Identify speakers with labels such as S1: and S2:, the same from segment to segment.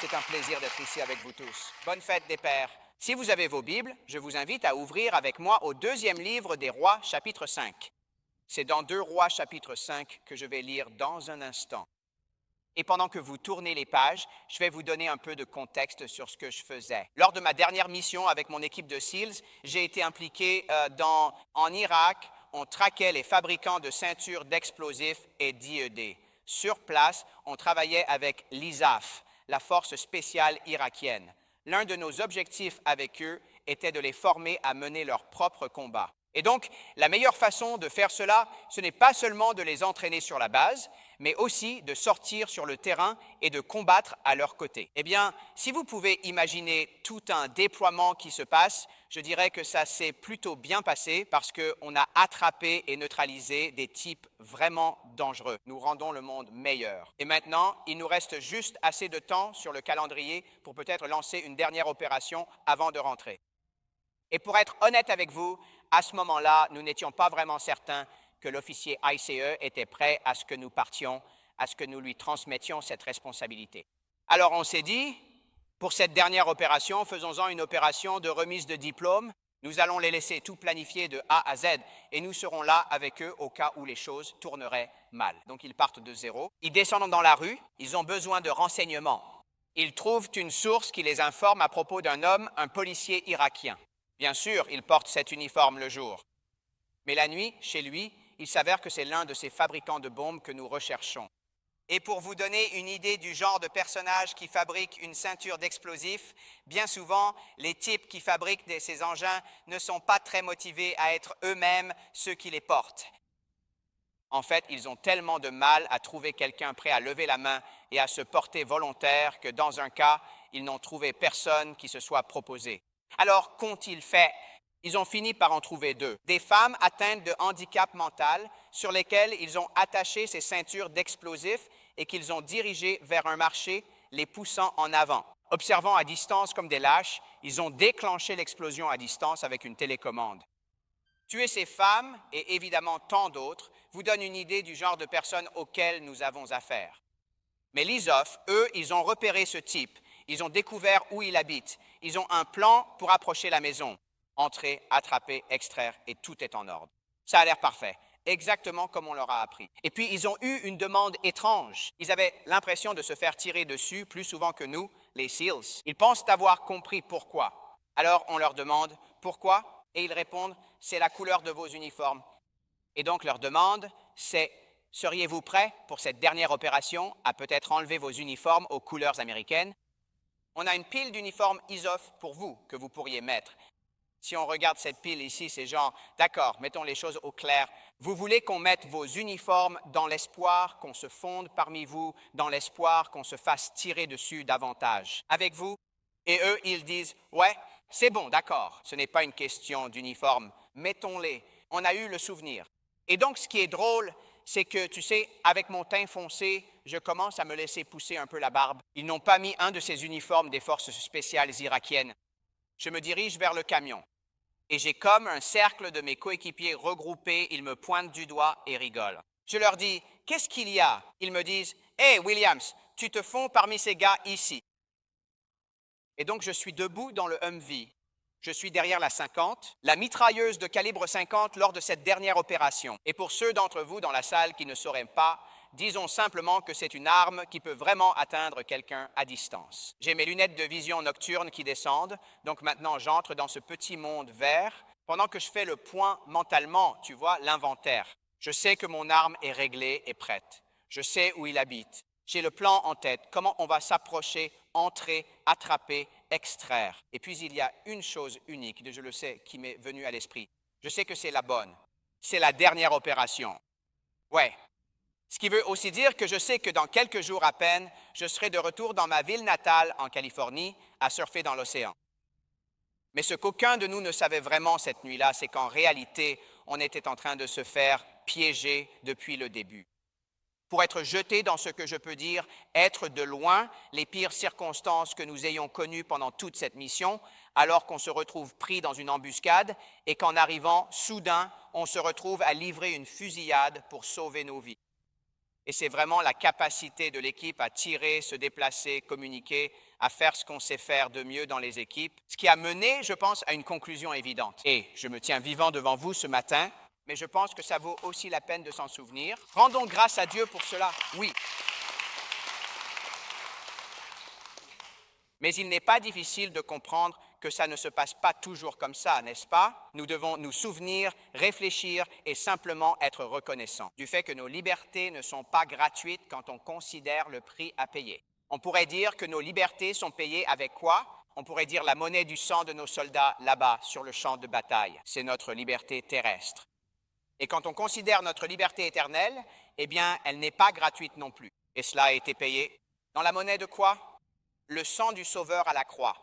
S1: C'est un plaisir d'être ici avec vous tous. Bonne fête des pères. Si vous avez vos Bibles, je vous invite à ouvrir avec moi au deuxième livre des Rois, chapitre 5. C'est dans 2 Rois, chapitre 5, que je vais lire dans un instant. Et pendant que vous tournez les pages, je vais vous donner un peu de contexte sur ce que je faisais. Lors de ma dernière mission avec mon équipe de SEALs, j'ai été impliqué en Irak. On traquait les fabricants de ceintures d'explosifs et d'IED. Sur place, on travaillait avec l'ISAF, la force spéciale irakienne. L'un de nos objectifs avec eux était de les former à mener leur propre combat. Et donc, la meilleure façon de faire cela, ce n'est pas seulement de les entraîner sur la base, mais aussi de sortir sur le terrain et de combattre à leur côté. Eh bien, si vous pouvez imaginer tout un déploiement qui se passe, je dirais que ça s'est plutôt bien passé parce qu'on a attrapé et neutralisé des types vraiment dangereux. Nous rendons le monde meilleur. Et maintenant, il nous reste juste assez de temps sur le calendrier pour peut-être lancer une dernière opération avant de rentrer. Et pour être honnête avec vous, à ce moment-là, nous n'étions pas vraiment certains que l'officier ICE était prêt à ce que nous partions, à ce que nous lui transmettions cette responsabilité. Alors on s'est dit, pour cette dernière opération, faisons-en une opération de remise de diplôme. Nous allons les laisser tout planifier de A à Z et nous serons là avec eux au cas où les choses tourneraient mal. Donc ils partent de zéro. Ils descendent dans la rue, ils ont besoin de renseignements. Ils trouvent une source qui les informe à propos d'un homme, un policier irakien. Bien sûr, il porte cet uniforme le jour. Mais la nuit, chez lui, il s'avère que c'est l'un de ces fabricants de bombes que nous recherchons. Et pour vous donner une idée du genre de personnage qui fabrique une ceinture d'explosifs, bien souvent, les types qui fabriquent ces engins ne sont pas très motivés à être eux-mêmes ceux qui les portent. En fait, ils ont tellement de mal à trouver quelqu'un prêt à lever la main et à se porter volontaire que dans un cas, ils n'ont trouvé personne qui se soit proposé. Alors, qu'ont-ils fait? Ils ont fini par en trouver 2. Des femmes atteintes de handicap mental sur lesquelles ils ont attaché ces ceintures d'explosifs et qu'ils ont dirigées vers un marché, les poussant en avant. Observant à distance comme des lâches, ils ont déclenché l'explosion à distance avec une télécommande. Tuer ces femmes, et évidemment tant d'autres, vous donne une idée du genre de personnes auxquelles nous avons affaire. Mais l'ISAF, eux, ils ont repéré ce type. Ils ont découvert où il habite. Ils ont un plan pour approcher la maison. Entrer, attraper, extraire, et tout est en ordre. Ça a l'air parfait, exactement comme on leur a appris. Et puis, ils ont eu une demande étrange. Ils avaient l'impression de se faire tirer dessus plus souvent que nous, les SEALs. Ils pensent avoir compris pourquoi. Alors, on leur demande « Pourquoi ?» Et ils répondent « C'est la couleur de vos uniformes. » Et donc, leur demande, c'est « Seriez-vous prêts pour cette dernière opération à peut-être enlever vos uniformes aux couleurs américaines? On a une pile d'uniformes ISOF pour vous que vous pourriez mettre. Si on regarde cette pile ici, c'est genre, d'accord, mettons les choses au clair. Vous voulez qu'on mette vos uniformes dans l'espoir qu'on se fonde parmi vous, dans l'espoir qu'on se fasse tirer dessus davantage. Avec vous? Et eux, ils disent, ouais, c'est bon, d'accord, ce n'est pas une question d'uniforme, mettons-les. On a eu le souvenir. Et donc, ce qui est drôle, c'est que, tu sais, avec mon teint foncé, je commence à me laisser pousser un peu la barbe. Ils n'ont pas mis un de ces uniformes des forces spéciales irakiennes. Je me dirige vers le camion. Et j'ai comme un cercle de mes coéquipiers regroupés, ils me pointent du doigt et rigolent. Je leur dis, qu'est-ce qu'il y a? Ils me disent, hey Williams, tu te fonds parmi ces gars ici. Et donc je suis debout dans le Humvee. Je suis derrière la 50, la mitrailleuse de calibre 50 lors de cette dernière opération. Et pour ceux d'entre vous dans la salle qui ne sauraient pas, disons simplement que c'est une arme qui peut vraiment atteindre quelqu'un à distance. J'ai mes lunettes de vision nocturne qui descendent, donc maintenant j'entre dans ce petit monde vert, pendant que je fais le point mentalement, tu vois, l'inventaire. Je sais que mon arme est réglée et prête. Je sais où il habite. J'ai le plan en tête, comment on va s'approcher, entrer, attraper, extraire. Et puis il y a une chose unique, je le sais, qui m'est venue à l'esprit. Je sais que c'est la bonne. C'est la dernière opération. Ouais. Ce qui veut aussi dire que je sais que dans quelques jours à peine, je serai de retour dans ma ville natale en Californie à surfer dans l'océan. Mais ce qu'aucun de nous ne savait vraiment cette nuit-là, c'est qu'en réalité, on était en train de se faire piéger depuis le début. Pour être jeté dans ce que je peux dire, être de loin les pires circonstances que nous ayons connues pendant toute cette mission, alors qu'on se retrouve pris dans une embuscade et qu'en arrivant, soudain, on se retrouve à livrer une fusillade pour sauver nos vies. Et c'est vraiment la capacité de l'équipe à tirer, se déplacer, communiquer, à faire ce qu'on sait faire de mieux dans les équipes, ce qui a mené, je pense, à une conclusion évidente. Et je me tiens vivant devant vous ce matin, mais je pense que ça vaut aussi la peine de s'en souvenir. Rendons grâce à Dieu pour cela, oui. Mais il n'est pas difficile de comprendre que ça ne se passe pas toujours comme ça, n'est-ce pas? Nous devons nous souvenir, réfléchir et simplement être reconnaissants du fait que nos libertés ne sont pas gratuites quand on considère le prix à payer. On pourrait dire que nos libertés sont payées avec quoi? On pourrait dire la monnaie du sang de nos soldats là-bas sur le champ de bataille. C'est notre liberté terrestre. Et quand on considère notre liberté éternelle, eh bien, elle n'est pas gratuite non plus. Et cela a été payé dans la monnaie de quoi? Le sang du Sauveur à la croix.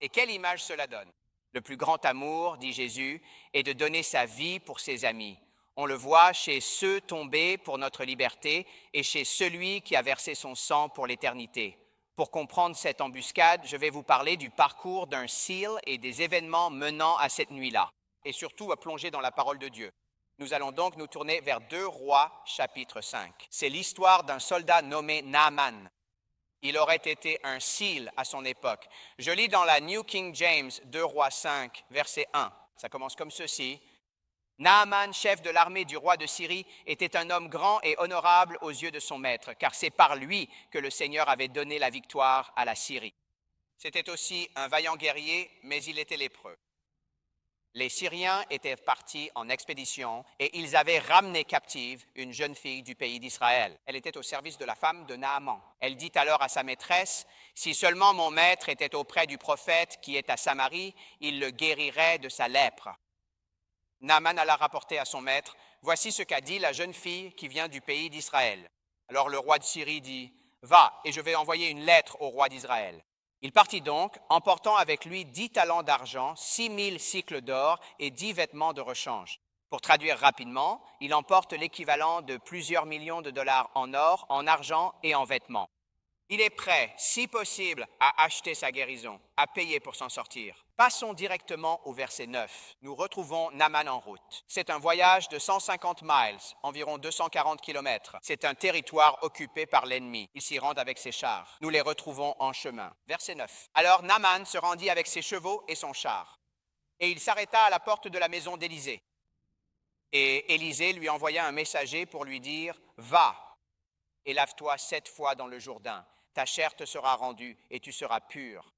S1: Et quelle image cela donne? Le plus grand amour, dit Jésus, est de donner sa vie pour ses amis. On le voit chez ceux tombés pour notre liberté et chez celui qui a versé son sang pour l'éternité. Pour comprendre cette embuscade, je vais vous parler du parcours d'un SEAL et des événements menant à cette nuit-là, et surtout à plonger dans la parole de Dieu. Nous allons donc nous tourner vers 2 Rois, chapitre 5. C'est l'histoire d'un soldat nommé Naaman. Il aurait été un SEAL à son époque. Je lis dans la New King James 2 Rois 5, verset 1. Ça commence comme ceci. Naaman, chef de l'armée du roi de Syrie, était un homme grand et honorable aux yeux de son maître, car c'est par lui que le Seigneur avait donné la victoire à la Syrie. C'était aussi un vaillant guerrier, mais il était lépreux. Les Syriens étaient partis en expédition et ils avaient ramené captive une jeune fille du pays d'Israël. Elle était au service de la femme de Naaman. Elle dit alors à sa maîtresse, « Si seulement mon maître était auprès du prophète qui est à Samarie, il le guérirait de sa lèpre. » Naaman alla rapporter à son maître, « Voici ce qu'a dit la jeune fille qui vient du pays d'Israël. » Alors le roi de Syrie dit, « Va, et je vais envoyer une lettre au roi d'Israël. » Il partit donc, emportant avec lui 10 talents d'argent, 6000 cycles d'or et 10 vêtements de rechange. Pour traduire rapidement, il emporte l'équivalent de plusieurs millions de dollars en or, en argent et en vêtements. Il est prêt, si possible, à acheter sa guérison, à payer pour s'en sortir. Passons directement au verset 9. Nous retrouvons Naaman en route. C'est un voyage de 150 miles, environ 240 kilomètres. C'est un territoire occupé par l'ennemi. Il s'y rend avec ses chars. Nous les retrouvons en chemin. Verset 9. Alors Naaman se rendit avec ses chevaux et son char. Et il s'arrêta à la porte de la maison d'Élisée. Et Élisée lui envoya un messager pour lui dire, « Va et lave-toi 7 fois dans le Jourdain. Ta chair te sera rendue et tu seras pur. »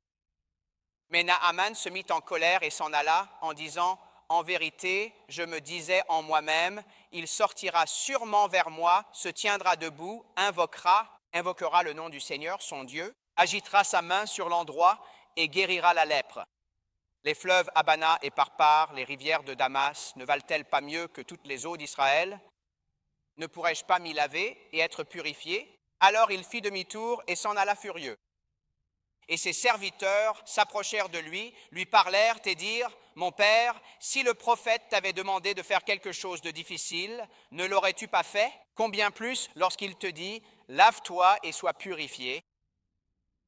S1: Mais Naaman se mit en colère et s'en alla en disant, « En vérité, je me disais en moi-même, il sortira sûrement vers moi, se tiendra debout, invoquera le nom du Seigneur, son Dieu, agitera sa main sur l'endroit et guérira la lèpre. Les fleuves Abana et Parpar, les rivières de Damas, ne valent-elles pas mieux que toutes les eaux d'Israël? Ne pourrais-je pas m'y laver et être purifié? » Alors il fit demi-tour et s'en alla furieux. Et ses serviteurs s'approchèrent de lui, lui parlèrent et dirent, « Mon père, si le prophète t'avait demandé de faire quelque chose de difficile, ne l'aurais-tu pas fait? Combien plus lorsqu'il te dit, lave-toi et sois purifié. »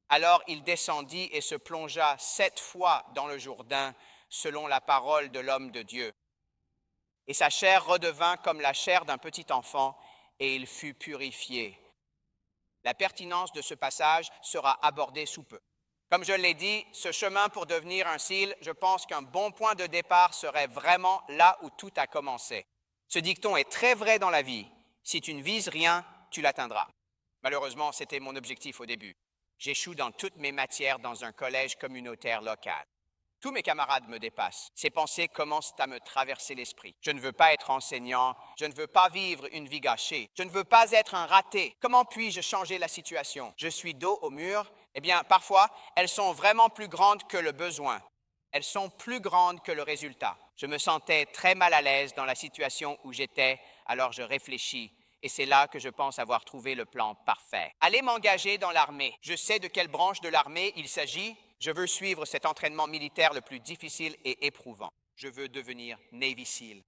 S1: Alors il descendit et se plongea 7 fois dans le Jourdain, selon la parole de l'homme de Dieu. Et sa chair redevint comme la chair d'un petit enfant, et il fut purifié. La pertinence de ce passage sera abordée sous peu. Comme je l'ai dit, ce chemin pour devenir un SEAL, je pense qu'un bon point de départ serait vraiment là où tout a commencé. Ce dicton est très vrai dans la vie. Si tu ne vises rien, tu l'atteindras. Malheureusement, c'était mon objectif au début. J'échoue dans toutes mes matières dans un collège communautaire local. Tous mes camarades me dépassent. Ces pensées commencent à me traverser l'esprit. Je ne veux pas être enseignant. Je ne veux pas vivre une vie gâchée. Je ne veux pas être un raté. Comment puis-je changer la situation? Je suis dos au mur. Eh bien, parfois, elles sont vraiment plus grandes que le besoin. Elles sont plus grandes que le résultat. Je me sentais très mal à l'aise dans la situation où j'étais, alors je réfléchis. Et c'est là que je pense avoir trouvé le plan parfait. Aller m'engager dans l'armée. Je sais de quelle branche de l'armée il s'agit. Je veux suivre cet entraînement militaire le plus difficile et éprouvant. Je veux devenir Navy SEAL.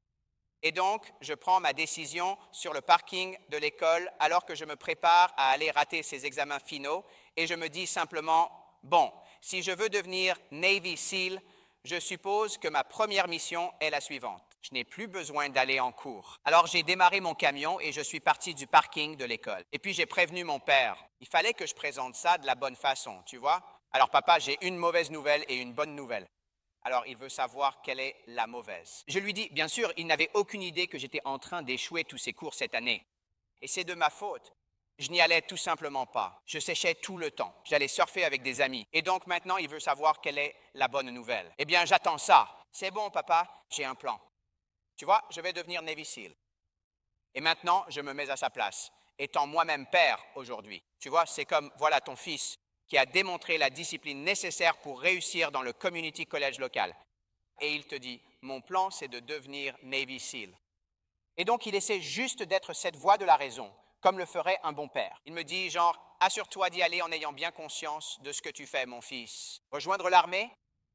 S1: Et donc, je prends ma décision sur le parking de l'école alors que je me prépare à aller rater ces examens finaux et je me dis simplement, bon, si je veux devenir Navy SEAL, je suppose que ma première mission est la suivante. Je n'ai plus besoin d'aller en cours. Alors j'ai démarré mon camion et je suis parti du parking de l'école. Et puis j'ai prévenu mon père. Il fallait que je présente ça de la bonne façon, tu vois? Alors papa, j'ai une mauvaise nouvelle et une bonne nouvelle. Alors il veut savoir quelle est la mauvaise. Je lui dis, bien sûr, il n'avait aucune idée que j'étais en train d'échouer tous ces cours cette année. Et c'est de ma faute. Je n'y allais tout simplement pas. Je séchais tout le temps. J'allais surfer avec des amis. Et donc maintenant, il veut savoir quelle est la bonne nouvelle. Eh bien, j'attends ça. C'est bon, papa, j'ai un plan. Tu vois, je vais devenir Navy SEAL. Et maintenant, je me mets à sa place, étant moi-même père aujourd'hui. Tu vois, c'est comme, voilà ton fils qui a démontré la discipline nécessaire pour réussir dans le community college local. Et il te dit, mon plan, c'est de devenir Navy SEAL. Et donc, il essaie juste d'être cette voix de la raison, comme le ferait un bon père. Il me dit, genre, assure-toi d'y aller en ayant bien conscience de ce que tu fais, mon fils. Rejoindre l'armée,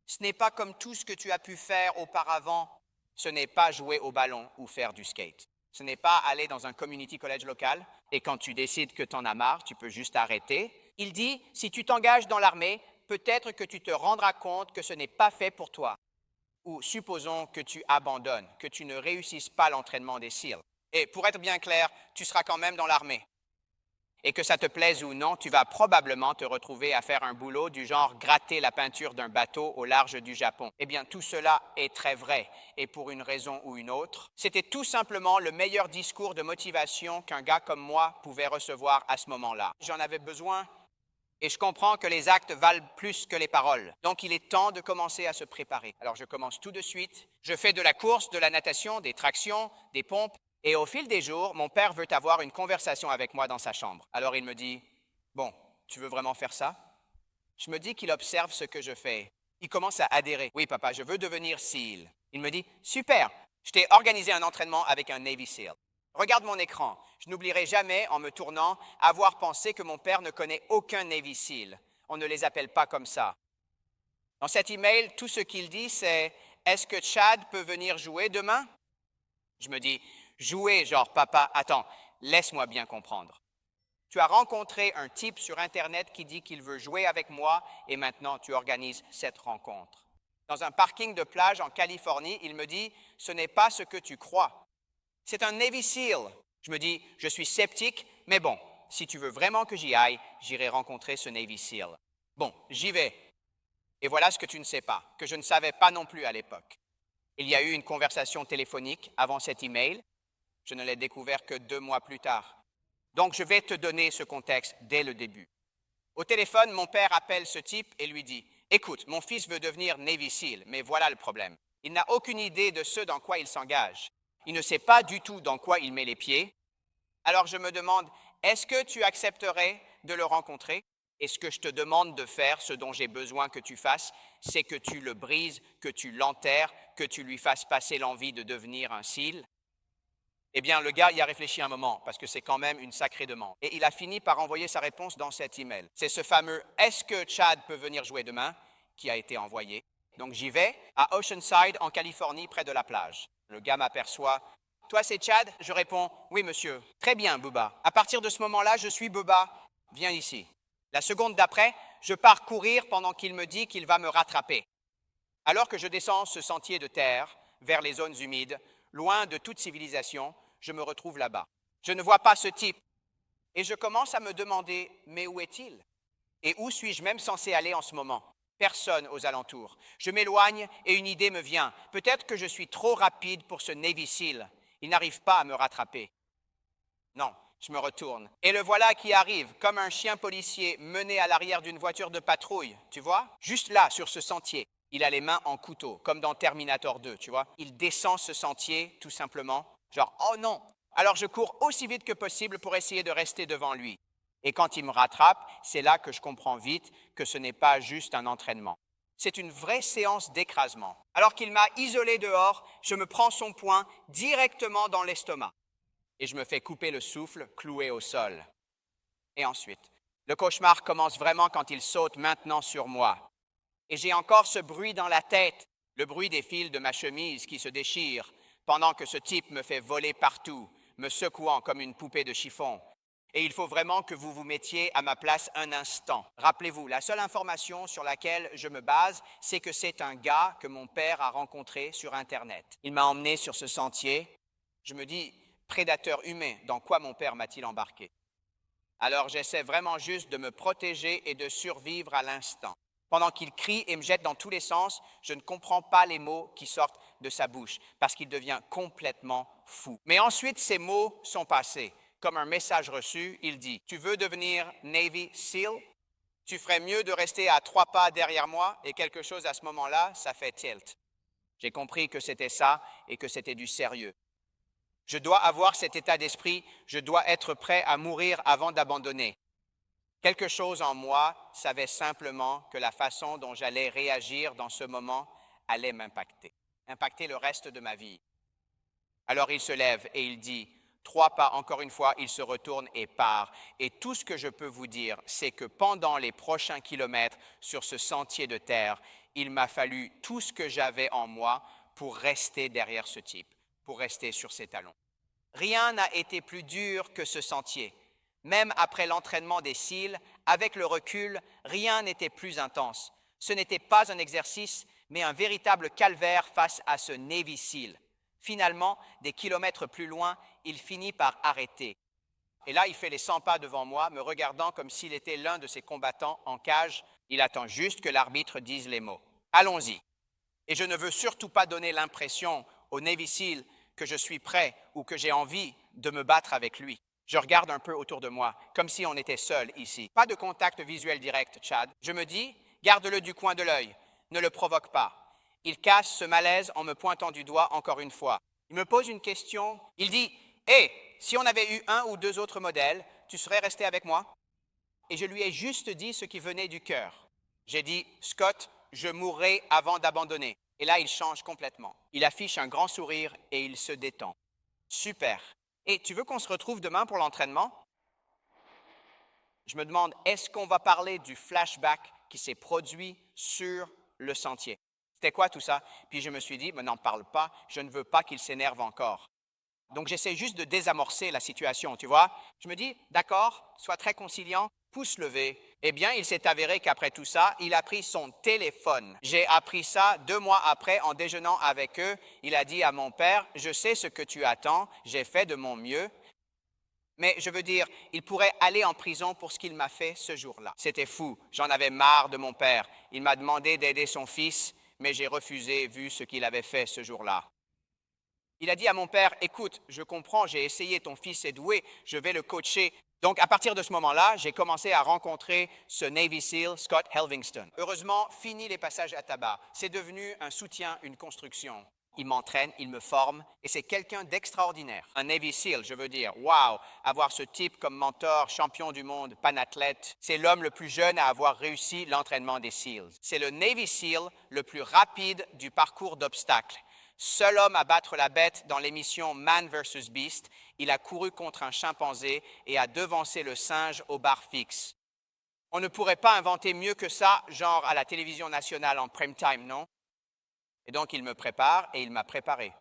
S1: ce n'est pas comme tout ce que tu as pu faire auparavant. Ce n'est pas jouer au ballon ou faire du skate. Ce n'est pas aller dans un community college local et quand tu décides que tu en as marre, tu peux juste arrêter. Il dit, si tu t'engages dans l'armée, peut-être que tu te rendras compte que ce n'est pas fait pour toi. Ou supposons que tu abandonnes, que tu ne réussisses pas l'entraînement des SEAL. Et pour être bien clair, tu seras quand même dans l'armée. Et que ça te plaise ou non, tu vas probablement te retrouver à faire un boulot du genre gratter la peinture d'un bateau au large du Japon. Eh bien, tout cela est très vrai, et pour une raison ou une autre. C'était tout simplement le meilleur discours de motivation qu'un gars comme moi pouvait recevoir à ce moment-là. J'en avais besoin, et je comprends que les actes valent plus que les paroles. Donc, il est temps de commencer à se préparer. Alors, je commence tout de suite. Je fais de la course, de la natation, des tractions, des pompes. Et au fil des jours, mon père veut avoir une conversation avec moi dans sa chambre. Alors il me dit, bon, tu veux vraiment faire ça? Je me dis qu'il observe ce que je fais. Il commence à adhérer. Oui, papa, je veux devenir SEAL. Il me dit, super, je t'ai organisé un entraînement avec un Navy SEAL. Regarde mon écran. Je n'oublierai jamais, en me tournant, avoir pensé que mon père ne connaît aucun Navy SEAL. On ne les appelle pas comme ça. Dans cet email, tout ce qu'il dit, c'est, est-ce que Chad peut venir jouer demain? Je me dis, jouer, genre, papa, attends, laisse-moi bien comprendre. Tu as rencontré un type sur Internet qui dit qu'il veut jouer avec moi et maintenant tu organises cette rencontre. Dans un parking de plage en Californie, il me dit, ce n'est pas ce que tu crois. C'est un Navy SEAL. Je me dis, je suis sceptique, mais bon, si tu veux vraiment que j'y aille, j'irai rencontrer ce Navy SEAL. Bon, j'y vais. Et voilà ce que tu ne sais pas, que je ne savais pas non plus à l'époque. Il y a eu une conversation téléphonique avant cet email. Je ne l'ai découvert que 2 mois plus tard. Donc, je vais te donner ce contexte dès le début. Au téléphone, mon père appelle ce type et lui dit, « Écoute, mon fils veut devenir Navy SEAL, mais voilà le problème. Il n'a aucune idée de ce dans quoi il s'engage. Il ne sait pas du tout dans quoi il met les pieds. Alors, je me demande, est-ce que tu accepterais de le rencontrer? Et ce que je te demande de faire, ce dont j'ai besoin que tu fasses, c'est que tu le brises, que tu l'enterres, que tu lui fasses passer l'envie de devenir un SEAL. » Eh bien, le gars y a réfléchi un moment, parce que c'est quand même une sacrée demande. Et il a fini par envoyer sa réponse dans cet email. C'est ce fameux « Est-ce que Chad peut venir jouer demain ?» qui a été envoyé. Donc j'y vais, à Oceanside, en Californie, près de la plage. Le gars m'aperçoit. « Toi, c'est Chad ?» Je réponds « Oui, monsieur. »« Très bien, Bubba. À partir de ce moment-là, je suis Bubba. Viens ici. » La seconde d'après, je pars courir pendant qu'il me dit qu'il va me rattraper. Alors que je descends ce sentier de terre vers les zones humides, loin de toute civilisation, je me retrouve là-bas. Je ne vois pas ce type et je commence à me demander, mais où est-il? Et où suis-je même censé aller en ce moment? Personne aux alentours. Je m'éloigne et une idée me vient. Peut-être que je suis trop rapide pour ce Navy SEAL. Il n'arrive pas à me rattraper. Non, je me retourne. Et le voilà qui arrive, comme un chien policier mené à l'arrière d'une voiture de patrouille, tu vois? Juste là, sur ce sentier. Il a les mains en couteau, comme dans Terminator 2, tu vois? Il descend ce sentier, tout simplement. Genre, oh non! Alors je cours aussi vite que possible pour essayer de rester devant lui. Et quand il me rattrape, c'est là que je comprends vite que ce n'est pas juste un entraînement. C'est une vraie séance d'écrasement. Alors qu'il m'a isolé dehors, je me prends son poing directement dans l'estomac. Et je me fais couper le souffle, cloué au sol. Et ensuite, le cauchemar commence vraiment quand il saute maintenant sur moi. Et j'ai encore ce bruit dans la tête, le bruit des fils de ma chemise qui se déchirent, pendant que ce type me fait voler partout, me secouant comme une poupée de chiffon. Et il faut vraiment que vous vous mettiez à ma place un instant. Rappelez-vous, la seule information sur laquelle je me base, c'est que c'est un gars que mon père a rencontré sur Internet. Il m'a emmené sur ce sentier. Je me dis, prédateur humain, dans quoi mon père m'a-t-il embarqué? Alors j'essaie vraiment juste de me protéger et de survivre à l'instant. Pendant qu'il crie et me jette dans tous les sens, je ne comprends pas les mots qui sortent de sa bouche parce qu'il devient complètement fou. Mais ensuite, ces mots sont passés. Comme un message reçu, il dit « Tu veux devenir Navy SEAL? Tu ferais mieux de rester à 3 pas derrière moi. » Et quelque chose à ce moment-là, ça fait tilt. J'ai compris que c'était ça et que c'était du sérieux. Je dois avoir cet état d'esprit, je dois être prêt à mourir avant d'abandonner. Quelque chose en moi savait simplement que la façon dont j'allais réagir dans ce moment allait impacter le reste de ma vie. Alors il se lève et il dit, 3 pas, encore une fois, il se retourne et part. Et tout ce que je peux vous dire, c'est que pendant les prochains kilomètres sur ce sentier de terre, il m'a fallu tout ce que j'avais en moi pour rester derrière ce type, pour rester sur ses talons. Rien n'a été plus dur que ce sentier. Même après l'entraînement des SEAL, avec le recul, rien n'était plus intense. Ce n'était pas un exercice, mais un véritable calvaire face à ce Navy SEAL. Finalement, des kilomètres plus loin, il finit par arrêter. Et là, il fait les 100 pas devant moi, me regardant comme s'il était l'un de ses combattants en cage. Il attend juste que l'arbitre dise les mots. Allons-y. Et je ne veux surtout pas donner l'impression au Navy SEAL que je suis prêt ou que j'ai envie de me battre avec lui. Je regarde un peu autour de moi, comme si on était seul ici. Pas de contact visuel direct, Chad. Je me dis, garde-le du coin de l'œil, ne le provoque pas. Il casse ce malaise en me pointant du doigt encore une fois. Il me pose une question. Il dit, « Hé, si on avait eu 1 ou 2 autres modèles, tu serais resté avec moi? » Et je lui ai juste dit ce qui venait du cœur. J'ai dit, « Scott, je mourrai avant d'abandonner. » Et là, il change complètement. Il affiche un grand sourire et il se détend. Super. Et tu veux qu'on se retrouve demain pour l'entraînement? Je me demande, est-ce qu'on va parler du flashback qui s'est produit sur le sentier? C'était quoi tout ça? Puis je me suis dit, n'en parle pas, je ne veux pas qu'il s'énerve encore. Donc j'essaie juste de désamorcer la situation, tu vois? Je me dis, d'accord, sois très conciliant, pouce levé. Eh bien, il s'est avéré qu'après tout ça, il a pris son téléphone. J'ai appris ça 2 mois après en déjeunant avec eux. Il a dit à mon père, je sais ce que tu attends, j'ai fait de mon mieux. Mais je veux dire, il pourrait aller en prison pour ce qu'il m'a fait ce jour-là. C'était fou, j'en avais marre de mon père. Il m'a demandé d'aider son fils, mais j'ai refusé vu ce qu'il avait fait ce jour-là. Il a dit à mon père, écoute, je comprends, j'ai essayé, ton fils est doué, je vais le coacher. Donc, à partir de ce moment-là, j'ai commencé à rencontrer ce Navy SEAL, Scott Helvingston. Heureusement, fini les passages à tabac. C'est devenu un soutien, une construction. Il m'entraîne, il me forme, et c'est quelqu'un d'extraordinaire. Un Navy SEAL, je veux dire, waouh, avoir ce type comme mentor, champion du monde, panathlète, c'est l'homme le plus jeune à avoir réussi l'entraînement des SEALs. C'est le Navy SEAL le plus rapide du parcours d'obstacles. Seul homme à battre la bête dans l'émission Man vs. Beast, il a couru contre un chimpanzé et a devancé le singe aux barres fixes. On ne pourrait pas inventer mieux que ça, genre à la télévision nationale en prime time, non? Et donc, il me prépare et il m'a préparé.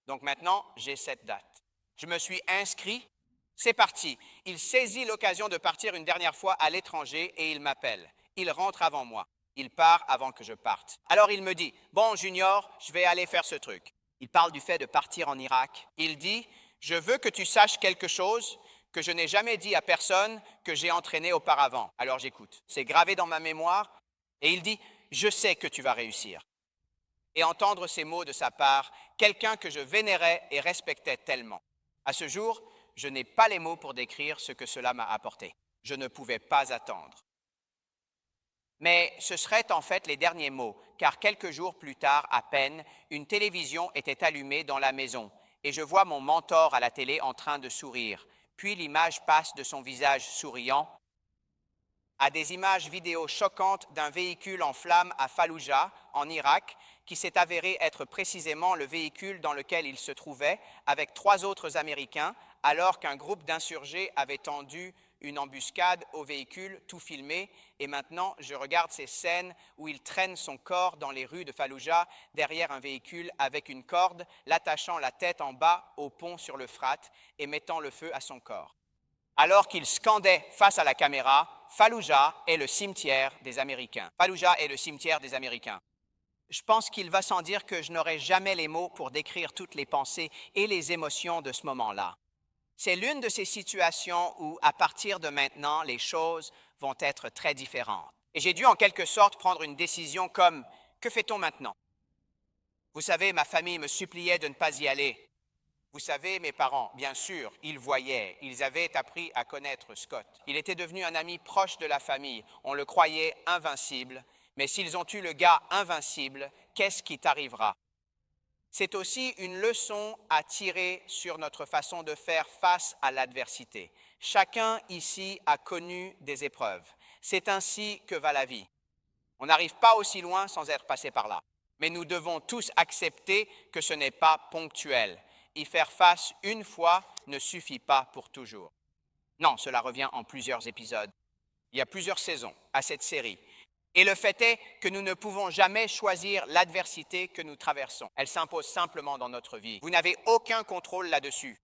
S1: Donc maintenant, j'ai cette date. Je me suis inscrit, c'est parti. Il saisit l'occasion de partir une dernière fois à l'étranger et il m'appelle. Il rentre avant moi. Il part avant que je parte. Alors il me dit, bon Junior, je vais aller faire ce truc. Il parle du fait de partir en Irak. Il dit, je veux que tu saches quelque chose que je n'ai jamais dit à personne que j'ai entraîné auparavant. Alors j'écoute. C'est gravé dans ma mémoire et il dit, je sais que tu vas réussir. Et entendre ces mots de sa part, quelqu'un que je vénérais et respectais tellement. À ce jour, je n'ai pas les mots pour décrire ce que cela m'a apporté. Je ne pouvais pas attendre. Mais ce seraient en fait les derniers mots, car quelques jours plus tard à peine, une télévision était allumée dans la maison et je vois mon mentor à la télé en train de sourire. Puis l'image passe de son visage souriant à des images vidéo choquantes d'un véhicule en flammes à Falloujah, en Irak, qui s'est avéré être précisément le véhicule dans lequel il se trouvait avec 3 autres Américains, alors qu'un groupe d'insurgés avait tendu une embuscade au véhicule, tout filmé, et maintenant je regarde ces scènes où il traîne son corps dans les rues de Falloujah derrière un véhicule avec une corde, l'attachant la tête en bas au pont sur l'Euphrate et mettant le feu à son corps. alors qu'il scandait face à la caméra, Fallujah est le cimetière des Américains. Fallujah est le cimetière des Américains. Je pense qu'il va sans dire que je n'aurai jamais les mots pour décrire toutes les pensées et les émotions de ce moment-là. C'est l'une de ces situations où, à partir de maintenant, les choses vont être très différentes. Et j'ai dû en quelque sorte prendre une décision comme « que fait-on maintenant ?» Vous savez, ma famille me suppliait de ne pas y aller. Vous savez, mes parents, bien sûr, ils voyaient, ils avaient appris à connaître Scott. Il était devenu un ami proche de la famille. On le croyait invincible. Mais s'ils ont eu le gars invincible, qu'est-ce qui t'arrivera? C'est aussi une leçon à tirer sur notre façon de faire face à l'adversité. Chacun ici a connu des épreuves. C'est ainsi que va la vie. On n'arrive pas aussi loin sans être passé par là. Mais nous devons tous accepter que ce n'est pas ponctuel. Y faire face une fois ne suffit pas pour toujours. Non, cela revient en plusieurs épisodes. Il y a plusieurs saisons à cette série. Et le fait est que nous ne pouvons jamais choisir l'adversité que nous traversons. Elle s'impose simplement dans notre vie. Vous n'avez aucun contrôle là-dessus.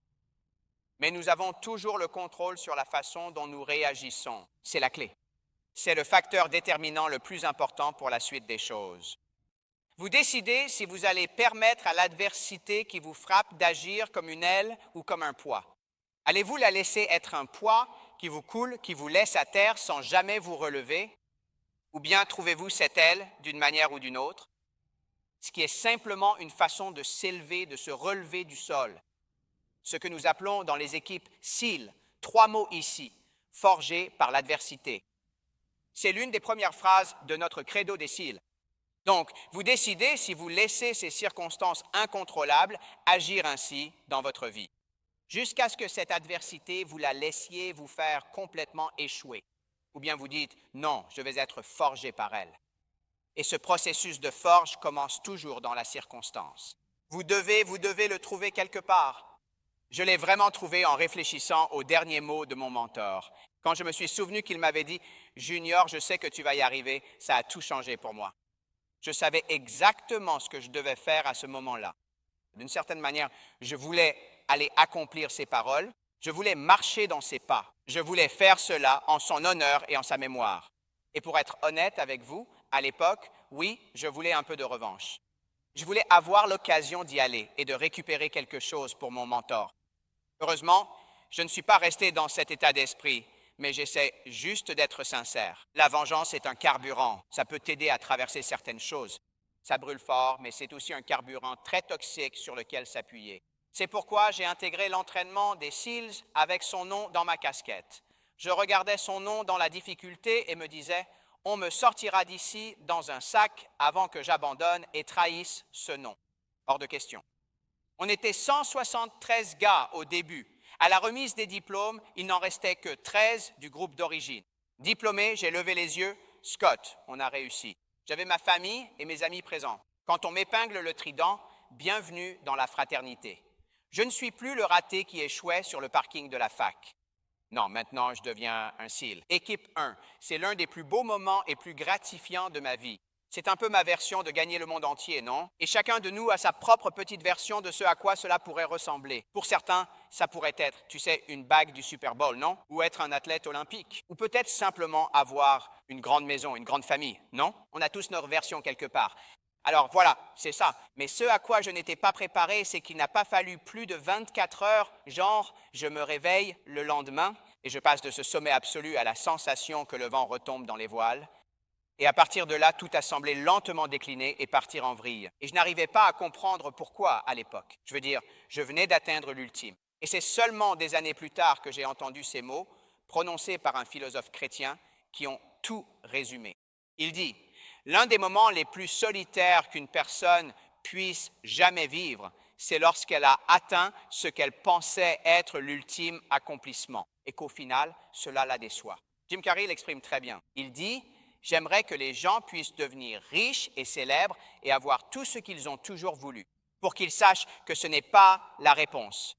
S1: Mais nous avons toujours le contrôle sur la façon dont nous réagissons. C'est la clé. C'est le facteur déterminant le plus important pour la suite des choses. Vous décidez si vous allez permettre à l'adversité qui vous frappe d'agir comme une aile ou comme un poids. Allez-vous la laisser être un poids qui vous coule, qui vous laisse à terre sans jamais vous relever? Ou bien trouvez-vous cette aile d'une manière ou d'une autre, ce qui est simplement une façon de s'élever, de se relever du sol, ce que nous appelons dans les équipes SEAL, 3 mots ici, forgés par l'adversité. C'est l'une des premières phrases de notre credo des SEAL. Donc, vous décidez si vous laissez ces circonstances incontrôlables agir ainsi dans votre vie, jusqu'à ce que cette adversité, vous la laissiez vous faire complètement échouer. Ou bien vous dites, non, je vais être forgé par elle. Et ce processus de forge commence toujours dans la circonstance. Vous devez le trouver quelque part. Je l'ai vraiment trouvé en réfléchissant aux derniers mots de mon mentor. Quand je me suis souvenu qu'il m'avait dit, « Junior, je sais que tu vas y arriver », ça a tout changé pour moi. Je savais exactement ce que je devais faire à ce moment-là. D'une certaine manière, je voulais aller accomplir ses paroles. Je voulais marcher dans ses pas. Je voulais faire cela en son honneur et en sa mémoire. Et pour être honnête avec vous, à l'époque, oui, je voulais un peu de revanche. Je voulais avoir l'occasion d'y aller et de récupérer quelque chose pour mon mentor. Heureusement, je ne suis pas resté dans cet état d'esprit, mais j'essaie juste d'être sincère. La vengeance est un carburant. Ça peut t'aider à traverser certaines choses. Ça brûle fort, mais c'est aussi un carburant très toxique sur lequel s'appuyer. C'est pourquoi j'ai intégré l'entraînement des SEALs avec son nom dans ma casquette. Je regardais son nom dans la difficulté et me disais, on me sortira d'ici dans un sac avant que j'abandonne et trahisse ce nom. Hors de question. On était 173 gars au début. À la remise des diplômes, il n'en restait que 13 du groupe d'origine. Diplômé, j'ai levé les yeux. Scott, on a réussi. J'avais ma famille et mes amis présents. Quand on m'épingle le trident, bienvenue dans la fraternité. Je ne suis plus le raté qui échouait sur le parking de la fac. Non, maintenant, je deviens un SEAL. Équipe 1, c'est l'un des plus beaux moments et plus gratifiants de ma vie. C'est un peu ma version de gagner le monde entier, non? Et chacun de nous a sa propre petite version de ce à quoi cela pourrait ressembler. Pour certains, ça pourrait être, tu sais, une bague du Super Bowl, non? Ou être un athlète olympique. Ou peut-être simplement avoir une grande maison, une grande famille, non? On a tous notre version quelque part. Alors voilà, c'est ça. Mais ce à quoi je n'étais pas préparé, c'est qu'il n'a pas fallu plus de 24 heures, genre je me réveille le lendemain et je passe de ce sommet absolu à la sensation que le vent retombe dans les voiles. Et à partir de là, tout a semblé lentement décliner et partir en vrille. Et je n'arrivais pas à comprendre pourquoi à l'époque. Je veux dire, je venais d'atteindre l'ultime. Et c'est seulement des années plus tard que j'ai entendu ces mots, prononcés par un philosophe chrétien, qui ont tout résumé. Il dit, l'un des moments les plus solitaires qu'une personne puisse jamais vivre, c'est lorsqu'elle a atteint ce qu'elle pensait être l'ultime accomplissement et qu'au final, cela la déçoit. Jim Carrey l'exprime très bien. Il dit, j'aimerais que les gens puissent devenir riches et célèbres et avoir tout ce qu'ils ont toujours voulu, pour qu'ils sachent que ce n'est pas la réponse.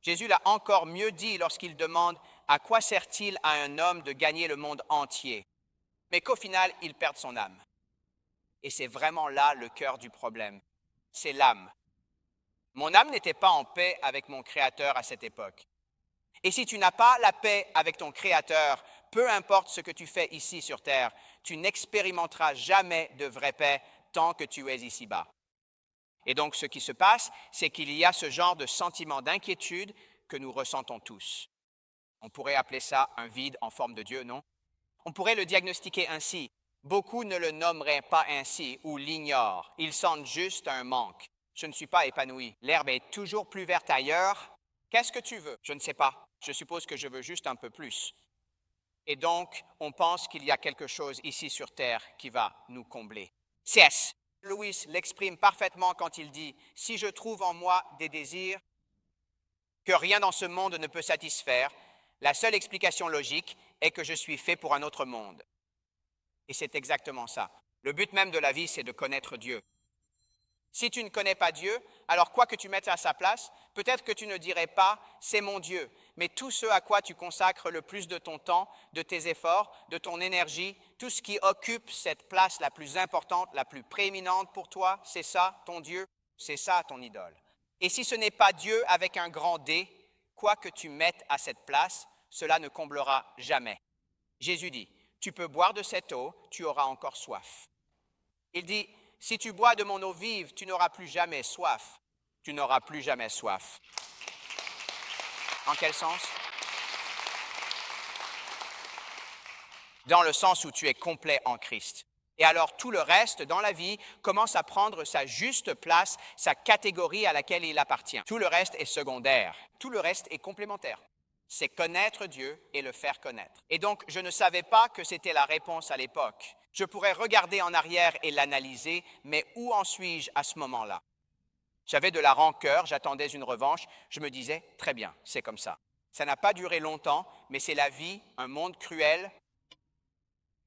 S1: Jésus l'a encore mieux dit lorsqu'il demande « À quoi sert-il à un homme de gagner le monde entier ?» mais qu'au final, il perde son âme. Et c'est vraiment là le cœur du problème. C'est l'âme. Mon âme n'était pas en paix avec mon Créateur à cette époque. Et si tu n'as pas la paix avec ton Créateur, peu importe ce que tu fais ici sur terre, tu n'expérimenteras jamais de vraie paix tant que tu es ici-bas. Et donc, ce qui se passe, c'est qu'il y a ce genre de sentiment d'inquiétude que nous ressentons tous. On pourrait appeler ça un vide en forme de Dieu, non? On pourrait le diagnostiquer ainsi. Beaucoup ne le nommeraient pas ainsi ou l'ignorent. Ils sentent juste un manque. Je ne suis pas épanoui. L'herbe est toujours plus verte ailleurs. Qu'est-ce que tu veux? Je ne sais pas. Je suppose que je veux juste un peu plus. Et donc, on pense qu'il y a quelque chose ici sur terre qui va nous combler. C.S. Lewis l'exprime parfaitement quand il dit « Si je trouve en moi des désirs que rien dans ce monde ne peut satisfaire, la seule explication logique est que je suis fait pour un autre monde. » Et c'est exactement ça. Le but même de la vie, c'est de connaître Dieu. Si tu ne connais pas Dieu, alors quoi que tu mettes à sa place, peut-être que tu ne dirais pas « c'est mon Dieu », mais tout ce à quoi tu consacres le plus de ton temps, de tes efforts, de ton énergie, tout ce qui occupe cette place la plus importante, la plus prééminente pour toi, c'est ça ton Dieu, c'est ça ton idole. Et si ce n'est pas Dieu avec un grand D, quoi que tu mettes à cette place, cela ne comblera jamais. Jésus dit « Tu peux boire de cette eau, tu auras encore soif. » Il dit « Si tu bois de mon eau vive, tu n'auras plus jamais soif. » Tu n'auras plus jamais soif. En quel sens? Dans le sens où tu es complet en Christ. Et alors tout le reste dans la vie commence à prendre sa juste place, sa catégorie à laquelle il appartient. Tout le reste est secondaire. Tout le reste est complémentaire. C'est connaître Dieu et le faire connaître. Et donc, je ne savais pas que c'était la réponse à l'époque. Je pourrais regarder en arrière et l'analyser, mais où en suis-je à ce moment-là? J'avais de la rancœur, j'attendais une revanche, je me disais, très bien, c'est comme ça. Ça n'a pas duré longtemps, mais c'est la vie, un monde cruel.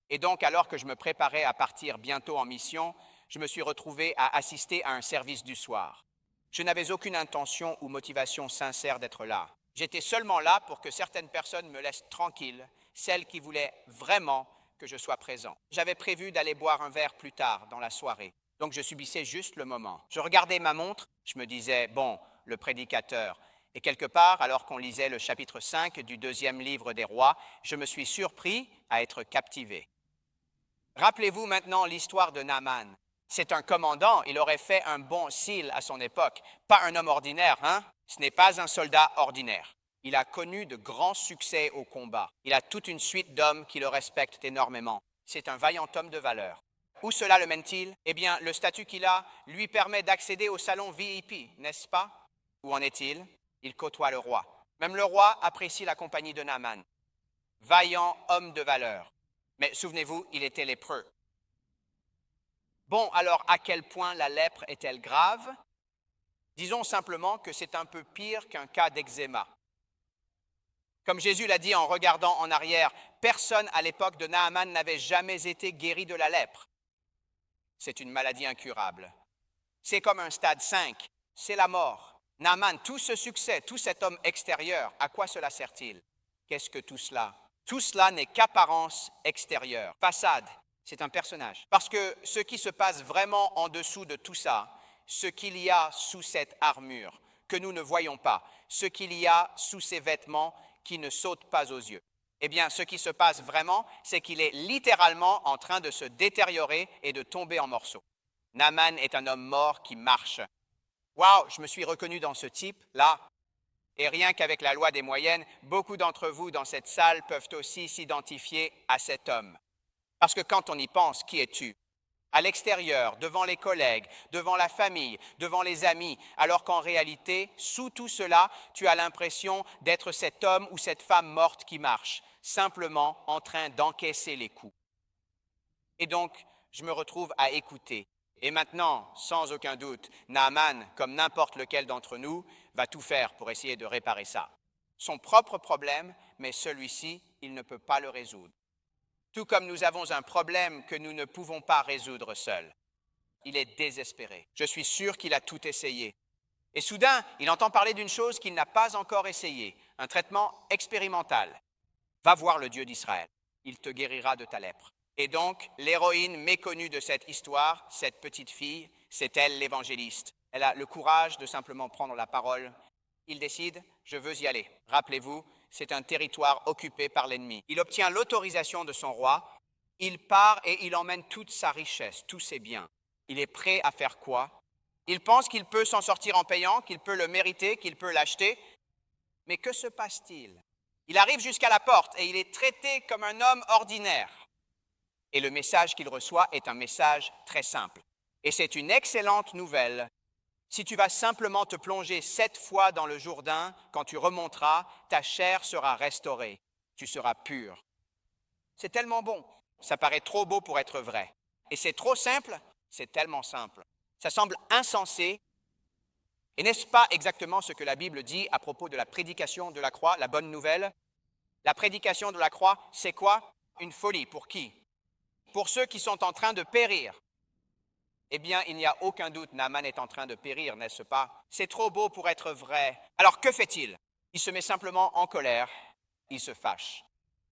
S1: Et donc, alors que je me préparais à partir bientôt en mission, je me suis retrouvé à assister à un service du soir. Je n'avais aucune intention ou motivation sincère d'être là. J'étais seulement là pour que certaines personnes me laissent tranquille, celles qui voulaient vraiment que je sois présent. J'avais prévu d'aller boire un verre plus tard dans la soirée. Donc, je subissais juste le moment. Je regardais ma montre, je me disais, bon, le prédicateur. Et quelque part, alors qu'on lisait le chapitre 5 du 2e livre des Rois, je me suis surpris à être captivé. Rappelez-vous maintenant l'histoire de Naaman. C'est un commandant, il aurait fait un bon Sil à son époque. Pas un homme ordinaire, hein? Ce n'est pas un soldat ordinaire. Il a connu de grands succès au combat. Il a toute une suite d'hommes qui le respectent énormément. C'est un vaillant homme de valeur. Où cela le mène-t-il? Eh bien, le statut qu'il a lui permet d'accéder au salon VIP, n'est-ce pas? Où en est-il? Il côtoie le roi. Même le roi apprécie la compagnie de Naaman. Vaillant homme de valeur. Mais souvenez-vous, il était lépreux. Bon, alors à quel point la lèpre est-elle grave? Disons simplement que c'est un peu pire qu'un cas d'eczéma. Comme Jésus l'a dit en regardant en arrière, personne à l'époque de Naaman n'avait jamais été guéri de la lèpre. C'est une maladie incurable. C'est comme un stade 5, c'est la mort. Naaman, tout ce succès, tout cet homme extérieur, à quoi cela sert-il? Qu'est-ce que tout cela? Tout cela n'est qu'apparence extérieure. Façade, c'est un personnage. Parce que ce qui se passe vraiment en dessous de tout ça, ce qu'il y a sous cette armure, que nous ne voyons pas, ce qu'il y a sous ces vêtements qui ne sautent pas aux yeux. Eh bien, ce qui se passe vraiment, c'est qu'il est littéralement en train de se détériorer et de tomber en morceaux. Naaman est un homme mort qui marche. Waouh, je me suis reconnu dans ce type, là. Et rien qu'avec la loi des moyennes, beaucoup d'entre vous dans cette salle peuvent aussi s'identifier à cet homme. Parce que quand on y pense, qui es-tu? À l'extérieur, devant les collègues, devant la famille, devant les amis, alors qu'en réalité, sous tout cela, tu as l'impression d'être cet homme ou cette femme morte qui marche, simplement en train d'encaisser les coups. Et donc, je me retrouve à écouter. Et maintenant, sans aucun doute, Naaman, comme n'importe lequel d'entre nous, va tout faire pour essayer de réparer ça. Son propre problème, mais celui-ci, il ne peut pas le résoudre. Tout comme nous avons un problème que nous ne pouvons pas résoudre seuls. Il est désespéré. Je suis sûr qu'il a tout essayé. Et soudain, il entend parler d'une chose qu'il n'a pas encore essayée, un traitement expérimental. Va voir le Dieu d'Israël. Il te guérira de ta lèpre. Et donc, l'héroïne méconnue de cette histoire, cette petite fille, c'est elle l'évangéliste. Elle a le courage de simplement prendre la parole Il décide, je veux y aller. Rappelez-vous, c'est un territoire occupé par l'ennemi. Il obtient l'autorisation de son roi, il part et il emmène toute sa richesse, tous ses biens. Il est prêt à faire quoi? Il pense qu'il peut s'en sortir en payant, qu'il peut le mériter, qu'il peut l'acheter. Mais que se passe-t-il? Il arrive jusqu'à la porte et il est traité comme un homme ordinaire. Et le message qu'il reçoit est un message très simple. Et c'est une excellente nouvelle. Si tu vas simplement te plonger 7 fois dans le Jourdain, quand tu remonteras, ta chair sera restaurée. Tu seras pur. C'est tellement bon. Ça paraît trop beau pour être vrai. Et c'est trop simple, c'est tellement simple. Ça semble insensé. Et n'est-ce pas exactement ce que la Bible dit à propos de la prédication de la croix, la bonne nouvelle? La prédication de la croix, c'est quoi? Une folie. Pour qui? Pour ceux qui sont en train de périr. Eh bien, il n'y a aucun doute, Naaman est en train de périr, n'est-ce pas? C'est trop beau pour être vrai. Alors, que fait-il? Il se met simplement en colère, il se fâche.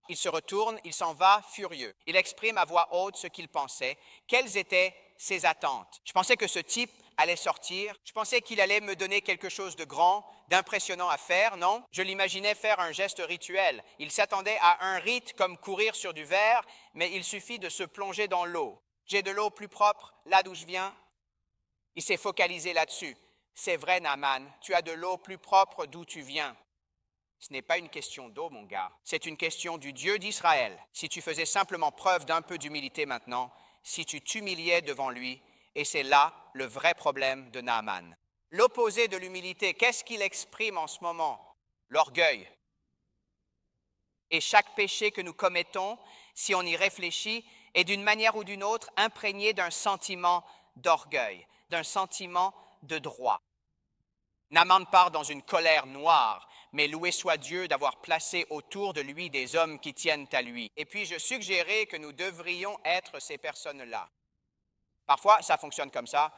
S1: Il se retourne, il s'en va furieux. Il exprime à voix haute ce qu'il pensait. Quelles étaient ses attentes? Je pensais que ce type allait sortir. Je pensais qu'il allait me donner quelque chose de grand, d'impressionnant à faire, non? Je l'imaginais faire un geste rituel. Il s'attendait à un rite comme courir sur du verre, mais il suffit de se plonger dans l'eau. J'ai de l'eau plus propre là d'où je viens. Il s'est focalisé là-dessus. C'est vrai, Naaman, tu as de l'eau plus propre d'où tu viens. Ce n'est pas une question d'eau, mon gars. C'est une question du Dieu d'Israël. Si tu faisais simplement preuve d'un peu d'humilité maintenant, si tu t'humiliais devant lui, et c'est là le vrai problème de Naaman. L'opposé de l'humilité, qu'est-ce qu'il exprime en ce moment? L'orgueil. Et chaque péché que nous commettons, si on y réfléchit, est d'une manière ou d'une autre imprégné d'un sentiment d'orgueil, d'un sentiment de droit. Naaman part dans une colère noire, mais loué soit Dieu d'avoir placé autour de lui des hommes qui tiennent à lui. Et puis, je suggérais que nous devrions être ces personnes-là. Parfois, ça fonctionne comme ça.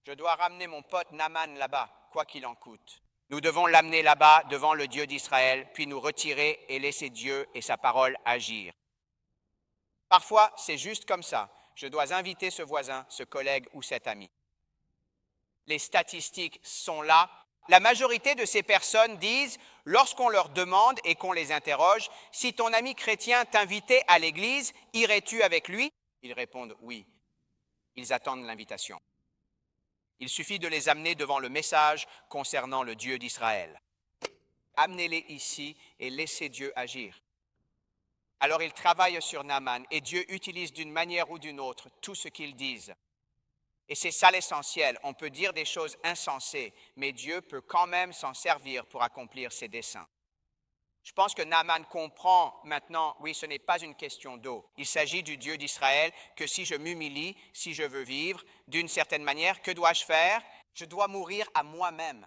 S1: Je dois ramener mon pote Naaman là-bas, quoi qu'il en coûte. Nous devons l'amener là-bas devant le Dieu d'Israël, puis nous retirer et laisser Dieu et sa parole agir. Parfois, c'est juste comme ça. Je dois inviter ce voisin, ce collègue ou cet ami. Les statistiques sont là. La majorité de ces personnes disent, lorsqu'on leur demande et qu'on les interroge, si ton ami chrétien t'invitait à l'église, irais-tu avec lui? Ils répondent oui. Ils attendent l'invitation. Il suffit de les amener devant le message concernant le Dieu d'Israël. Amenez-les ici et laissez Dieu agir. Alors ils travaillent sur Naaman et Dieu utilise d'une manière ou d'une autre tout ce qu'ils disent. Et c'est ça l'essentiel. On peut dire des choses insensées, mais Dieu peut quand même s'en servir pour accomplir ses desseins. Je pense que Naaman comprend maintenant, oui, ce n'est pas une question d'eau. Il s'agit du Dieu d'Israël, que si je m'humilie, si je veux vivre d'une certaine manière, que dois-je faire? Je dois mourir à moi-même.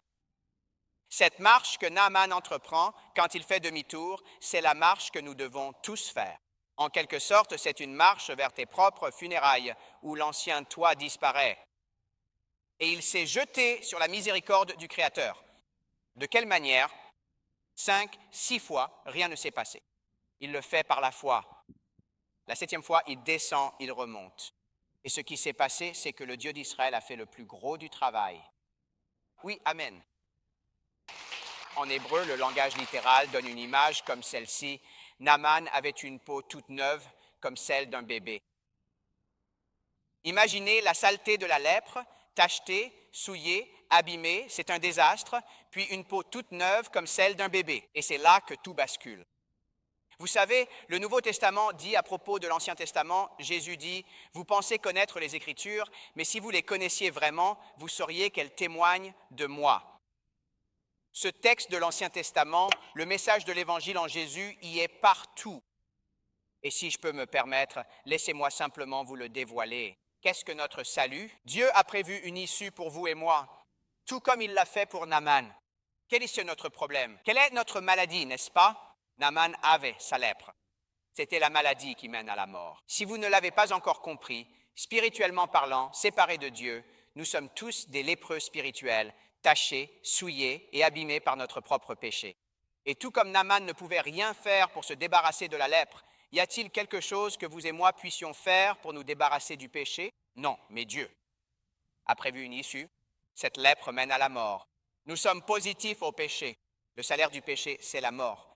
S1: Cette marche que Naaman entreprend quand il fait demi-tour, c'est la marche que nous devons tous faire. En quelque sorte, c'est une marche vers tes propres funérailles, où l'ancien toi disparaît. Et il s'est jeté sur la miséricorde du Créateur. De quelle manière? 5, 6 fois, rien ne s'est passé. Il le fait par la foi. La 7e fois, il descend, il remonte. Et ce qui s'est passé, c'est que le Dieu d'Israël a fait le plus gros du travail. Oui, amen. En hébreu, le langage littéral donne une image comme celle-ci. Naaman avait une peau toute neuve, comme celle d'un bébé. Imaginez la saleté de la lèpre, tachetée, souillée, abîmée, c'est un désastre, puis une peau toute neuve comme celle d'un bébé. Et c'est là que tout bascule. Vous savez, le Nouveau Testament dit à propos de l'Ancien Testament, Jésus dit, « Vous pensez connaître les Écritures, mais si vous les connaissiez vraiment, vous sauriez qu'elles témoignent de moi. » Ce texte de l'Ancien Testament, le message de l'Évangile en Jésus y est partout. Et si je peux me permettre, laissez-moi simplement vous le dévoiler. Qu'est-ce que notre salut? Dieu a prévu une issue pour vous et moi, tout comme il l'a fait pour Naaman. Quel est notre problème? Quelle est notre maladie, n'est-ce pas? Naaman avait sa lèpre. C'était la maladie qui mène à la mort. Si vous ne l'avez pas encore compris, spirituellement parlant, séparés de Dieu, nous sommes tous des lépreux spirituels, tachés, souillés et abîmés par notre propre péché. Et tout comme Naaman ne pouvait rien faire pour se débarrasser de la lèpre, y a-t-il quelque chose que vous et moi puissions faire pour nous débarrasser du péché? Non, mais Dieu a prévu une issue Cette lèpre mène à la mort. Nous sommes positifs au péché. Le salaire du péché, c'est la mort.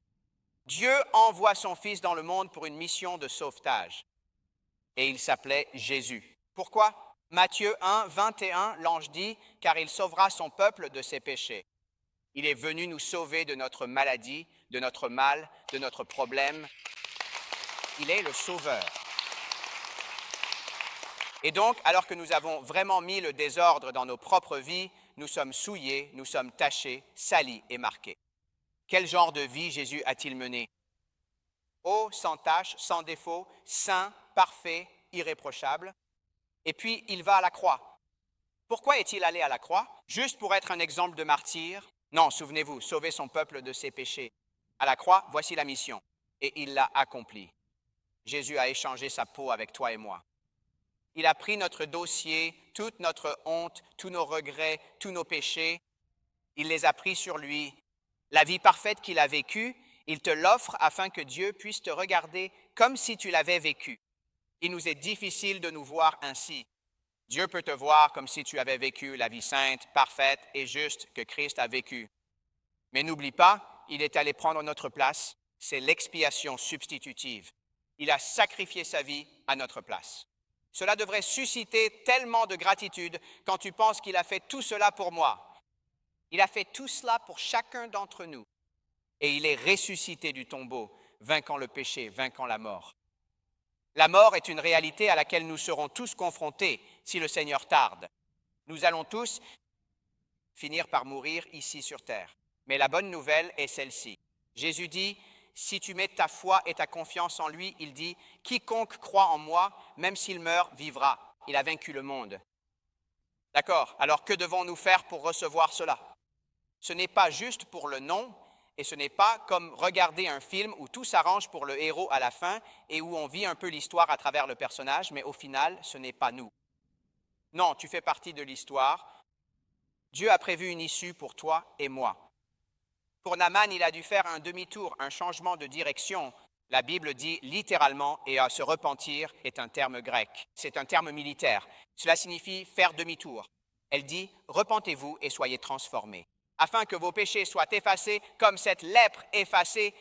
S1: Dieu envoie son Fils dans le monde pour une mission de sauvetage. Et il s'appelait Jésus. Pourquoi? Matthieu 1, 21, l'ange dit, « Car il sauvera son peuple de ses péchés. » Il est venu nous sauver de notre maladie, de notre mal, de notre problème. Il est le Sauveur. Et donc, alors que nous avons vraiment mis le désordre dans nos propres vies, nous sommes souillés, nous sommes tachés, salis et marqués. Quel genre de vie Jésus a-t-il mené? Oh, sans tache, sans défaut, saint, parfait, irréprochable. Et puis, il va à la croix. Pourquoi est-il allé à la croix? Juste pour être un exemple de martyr? Non, souvenez-vous, sauver son peuple de ses péchés. À la croix, voici la mission. Et il l'a accomplie. Jésus a échangé sa peau avec toi et moi. Il a pris notre dossier, toute notre honte, tous nos regrets, tous nos péchés. Il les a pris sur lui. La vie parfaite qu'il a vécue, il te l'offre afin que Dieu puisse te regarder comme si tu l'avais vécue. Il nous est difficile de nous voir ainsi. Dieu peut te voir comme si tu avais vécu la vie sainte, parfaite et juste que Christ a vécue. Mais n'oublie pas, il est allé prendre notre place. C'est l'expiation substitutive. Il a sacrifié sa vie à notre place. Cela devrait susciter tellement de gratitude quand tu penses qu'il a fait tout cela pour moi. Il a fait tout cela pour chacun d'entre nous. Et il est ressuscité du tombeau, vainquant le péché, vainquant la mort. La mort est une réalité à laquelle nous serons tous confrontés si le Seigneur tarde. Nous allons tous finir par mourir ici sur terre. Mais la bonne nouvelle est celle-ci. Jésus dit, si tu mets ta foi et ta confiance en lui, il dit, quiconque croit en moi, même s'il meurt, vivra. Il a vaincu le monde. D'accord, alors que devons-nous faire pour recevoir cela? Ce n'est pas juste pour le nom, et ce n'est pas comme regarder un film où tout s'arrange pour le héros à la fin et où on vit un peu l'histoire à travers le personnage, mais au final, ce n'est pas nous. Non, tu fais partie de l'histoire. Dieu a prévu une issue pour toi et moi. Pour Naaman, il a dû faire un demi-tour, un changement de direction. La Bible dit littéralement, et à se repentir est un terme grec. C'est un terme militaire. Cela signifie faire demi-tour. Elle dit, repentez-vous et soyez transformés, afin que vos péchés soient effacés comme cette lèpre effacée,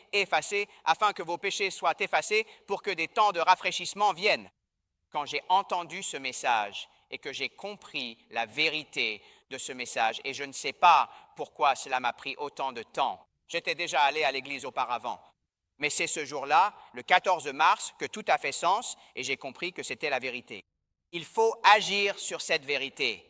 S1: afin que vos péchés soient effacés pour que des temps de rafraîchissement viennent. Quand j'ai entendu ce message et que j'ai compris la vérité de ce message, et je ne sais pas pourquoi cela m'a pris autant de temps. J'étais déjà allé à l'église auparavant, mais c'est ce jour-là, le 14 mars, que tout a fait sens et j'ai compris que c'était la vérité. Il faut agir sur cette vérité.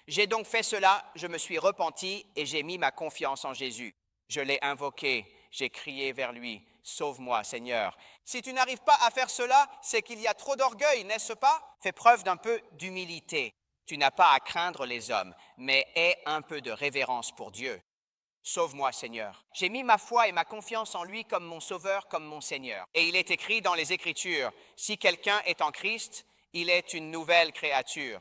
S1: J'ai donc fait cela, je me suis repenti et j'ai mis ma confiance en Jésus. Je l'ai invoqué, j'ai crié vers lui, « Sauve-moi, Seigneur ». Si tu n'arrives pas à faire cela, c'est qu'il y a trop d'orgueil, n'est-ce pas? Fais preuve d'un peu d'humilité. Tu n'as pas à craindre les hommes, mais aie un peu de révérence pour Dieu. Sauve-moi, Seigneur. J'ai mis ma foi et ma confiance en lui comme mon Sauveur, comme mon Seigneur. Et il est écrit dans les Écritures, si quelqu'un est en Christ, il est une nouvelle créature.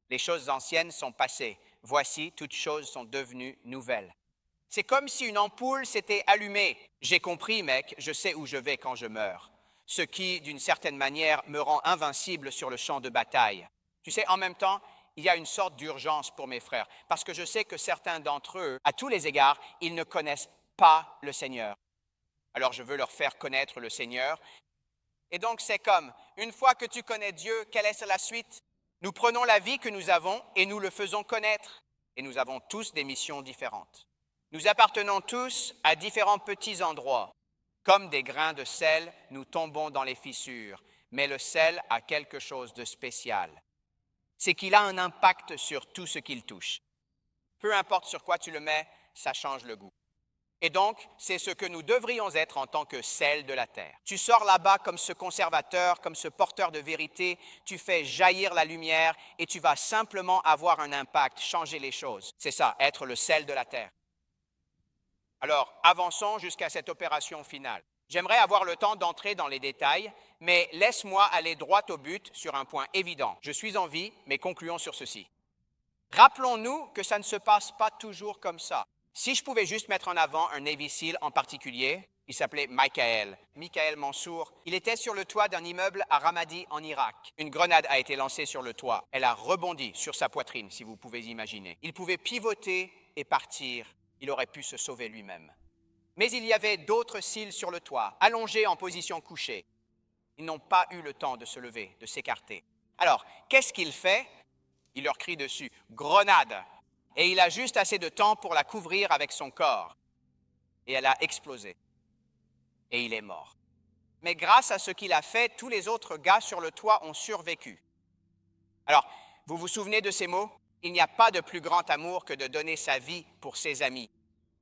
S1: Les choses anciennes sont passées. Voici, toutes choses sont devenues nouvelles. C'est comme si une ampoule s'était allumée. J'ai compris, mec, je sais où je vais quand je meurs. Ce qui, d'une certaine manière, me rend invincible sur le champ de bataille. Tu sais, en même temps, il y a une sorte d'urgence pour mes frères, parce que je sais que certains d'entre eux, à tous les égards, ils ne connaissent pas le Seigneur. Alors je veux leur faire connaître le Seigneur. Et donc c'est comme, une fois que tu connais Dieu, quelle est la suite? Nous prenons la vie que nous avons et nous le faisons connaître. Et nous avons tous des missions différentes. Nous appartenons tous à différents petits endroits. Comme des grains de sel, nous tombons dans les fissures. Mais le sel a quelque chose de spécial. C'est qu'il a un impact sur tout ce qu'il touche. Peu importe sur quoi tu le mets, ça change le goût. Et donc, c'est ce que nous devrions être en tant que sel de la terre. Tu sors là-bas comme ce conservateur, comme ce porteur de vérité, tu fais jaillir la lumière et tu vas simplement avoir un impact, changer les choses. C'est ça, être le sel de la terre. Alors, avançons jusqu'à cette opération finale. J'aimerais avoir le temps d'entrer dans les détails, mais laisse-moi aller droit au but sur un point évident. Je suis en vie, mais concluons sur ceci. Rappelons-nous que ça ne se passe pas toujours comme ça. Si je pouvais juste mettre en avant un Navy SEAL en particulier, Il s'appelait Michael Mansour. Il était sur le toit d'un immeuble à Ramadi, en Irak. Une grenade a été lancée sur le toit. Elle a rebondi sur sa poitrine, si vous pouvez imaginer. Il pouvait pivoter et partir. Il aurait pu se sauver lui-même. Mais il y avait d'autres cils sur le toit, allongés en position couchée. Ils n'ont pas eu le temps de se lever, de s'écarter. Alors, qu'est-ce qu'il fait? Il leur crie dessus « Grenade !» Et il a juste assez de temps pour la couvrir avec son corps. Et elle a explosé. Et il est mort. Mais grâce à ce qu'il a fait, tous les autres gars sur le toit ont survécu. Alors, vous vous souvenez de ces mots? Il n'y a pas de plus grand amour que de donner sa vie pour ses amis.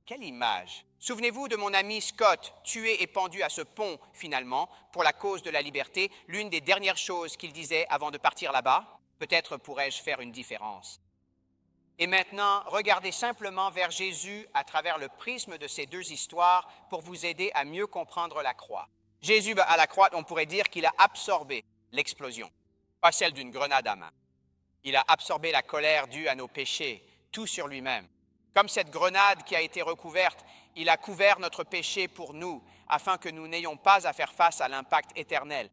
S1: Quelle image! Souvenez-vous de mon ami Scott, tué et pendu à ce pont, finalement, pour la cause de la liberté, l'une des dernières choses qu'il disait avant de partir là-bas. Peut-être pourrais-je faire une différence. Et maintenant, regardez simplement vers Jésus à travers le prisme de ces deux histoires pour vous aider à mieux comprendre la croix. Jésus, à la croix, on pourrait dire qu'il a absorbé l'explosion, pas celle d'une grenade à main. Il a absorbé la colère due à nos péchés, tout sur lui-même. Comme cette grenade qui a été recouverte, il a couvert notre péché pour nous, afin que nous n'ayons pas à faire face à l'impact éternel.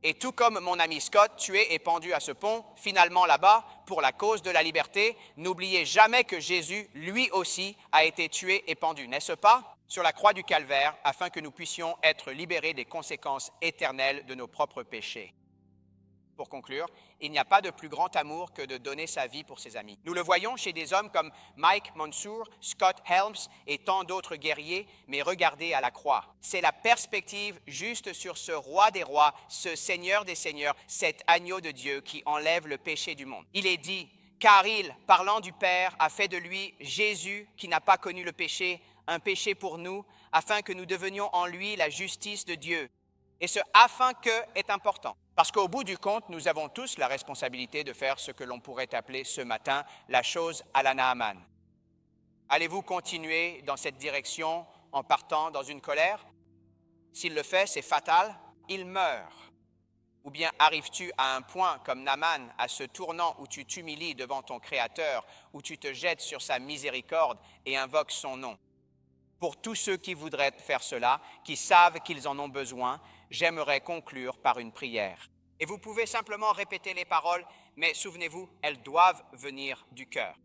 S1: Et tout comme mon ami Scott, tué et pendu à ce pont, finalement là-bas, pour la cause de la liberté, n'oubliez jamais que Jésus, lui aussi, a été tué et pendu, n'est-ce pas? Sur la croix du Calvaire, afin que nous puissions être libérés des conséquences éternelles de nos propres péchés. Pour conclure, il n'y a pas de plus grand amour que de donner sa vie pour ses amis. Nous le voyons chez des hommes comme Mike Mansour, Scott Helms et tant d'autres guerriers, mais regardez à la croix. C'est la perspective juste sur ce roi des rois, ce Seigneur des seigneurs, cet agneau de Dieu qui enlève le péché du monde. Il est dit, car il, parlant du Père, a fait de lui Jésus qui n'a pas connu le péché, un péché pour nous, afin que nous devenions en lui la justice de Dieu. Et ce « afin que » est important, parce qu'au bout du compte, nous avons tous la responsabilité de faire ce que l'on pourrait appeler ce matin la chose à la Naaman. Allez-vous continuer dans cette direction en partant dans une colère? S'il le fait, c'est fatal, il meurt. Ou bien arrives-tu à un point comme Naaman, à ce tournant où tu t'humilies devant ton Créateur, où tu te jettes sur sa miséricorde et invoques son nom? Pour tous ceux qui voudraient faire cela, qui savent qu'ils en ont besoin, j'aimerais conclure par une prière. Et vous pouvez simplement répéter les paroles, mais souvenez-vous, elles doivent venir du cœur.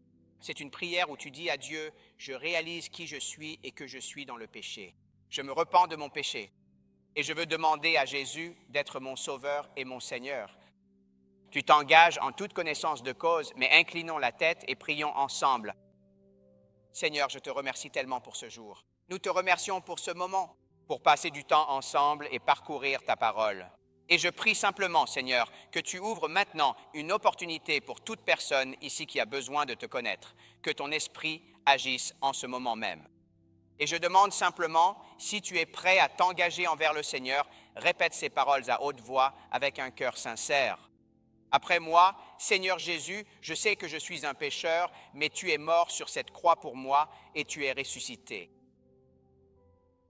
S1: C'est une prière où tu dis à Dieu, je réalise qui je suis et que je suis dans le péché. Je me repens de mon péché et je veux demander à Jésus d'être mon Sauveur et mon Seigneur. Tu t'engages en toute connaissance de cause, mais inclinons la tête et prions ensemble. Seigneur, je te remercie tellement pour ce jour. Nous te remercions pour ce moment, pour passer du temps ensemble et parcourir ta parole. Et je prie simplement, Seigneur, que tu ouvres maintenant une opportunité pour toute personne ici qui a besoin de te connaître, que ton esprit agisse en ce moment même. Et je demande simplement, si tu es prêt à t'engager envers le Seigneur, répète ces paroles à haute voix avec un cœur sincère. Après moi, Seigneur Jésus, je sais que je suis un pécheur, mais tu es mort sur cette croix pour moi et tu es ressuscité.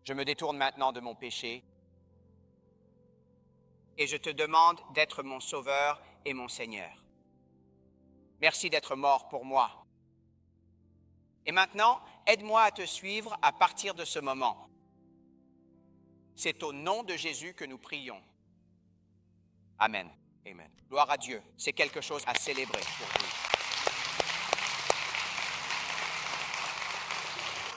S1: Je me détourne maintenant de mon péché et je te demande d'être mon Sauveur et mon Seigneur. Merci d'être mort pour moi. Et maintenant, aide-moi à te suivre à partir de ce moment. C'est au nom de Jésus que nous prions. Amen. Amen. Gloire à Dieu. C'est quelque chose à célébrer pour vous.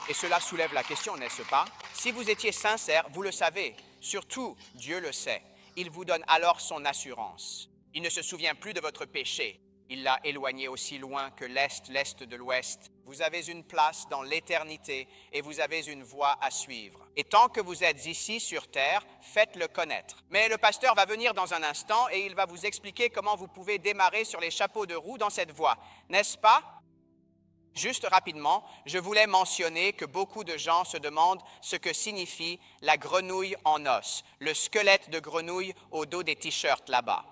S1: Et cela soulève la question, n'est-ce pas? Si vous étiez sincère, vous le savez. Surtout, Dieu le sait. Il vous donne alors son assurance. Il ne se souvient plus de votre péché. Il l'a éloigné aussi loin que l'est de l'ouest. Vous avez une place dans l'éternité et vous avez une voie à suivre. Et tant que vous êtes ici sur terre, faites-le connaître. Mais le pasteur va venir dans un instant et il va vous expliquer comment vous pouvez démarrer sur les chapeaux de roue dans cette voie. N'est-ce pas? Juste rapidement, je voulais mentionner que beaucoup de gens se demandent ce que signifie la grenouille en os, le squelette de grenouille au dos des t-shirts là-bas.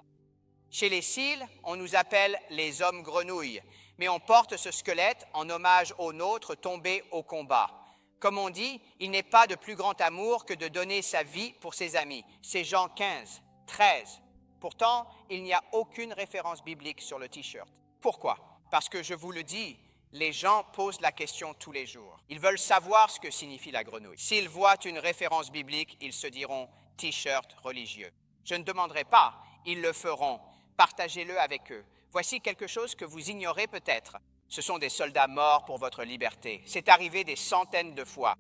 S1: Chez les Seals, on nous appelle les hommes grenouilles, mais on porte ce squelette en hommage aux nôtres tombés au combat. Comme on dit, il n'est pas de plus grand amour que de donner sa vie pour ses amis. C'est Jean 15, 13. Pourtant, il n'y a aucune référence biblique sur le t-shirt. Pourquoi? Parce que je vous le dis, Les gens posent la question tous les jours. Ils veulent savoir ce que signifie la grenouille. S'ils voient une référence biblique, ils se diront « t-shirt religieux ». Je ne demanderai pas, ils le feront. Partagez-le avec eux. Voici quelque chose que vous ignorez peut-être. Ce sont des soldats morts pour votre liberté. C'est arrivé des centaines de fois.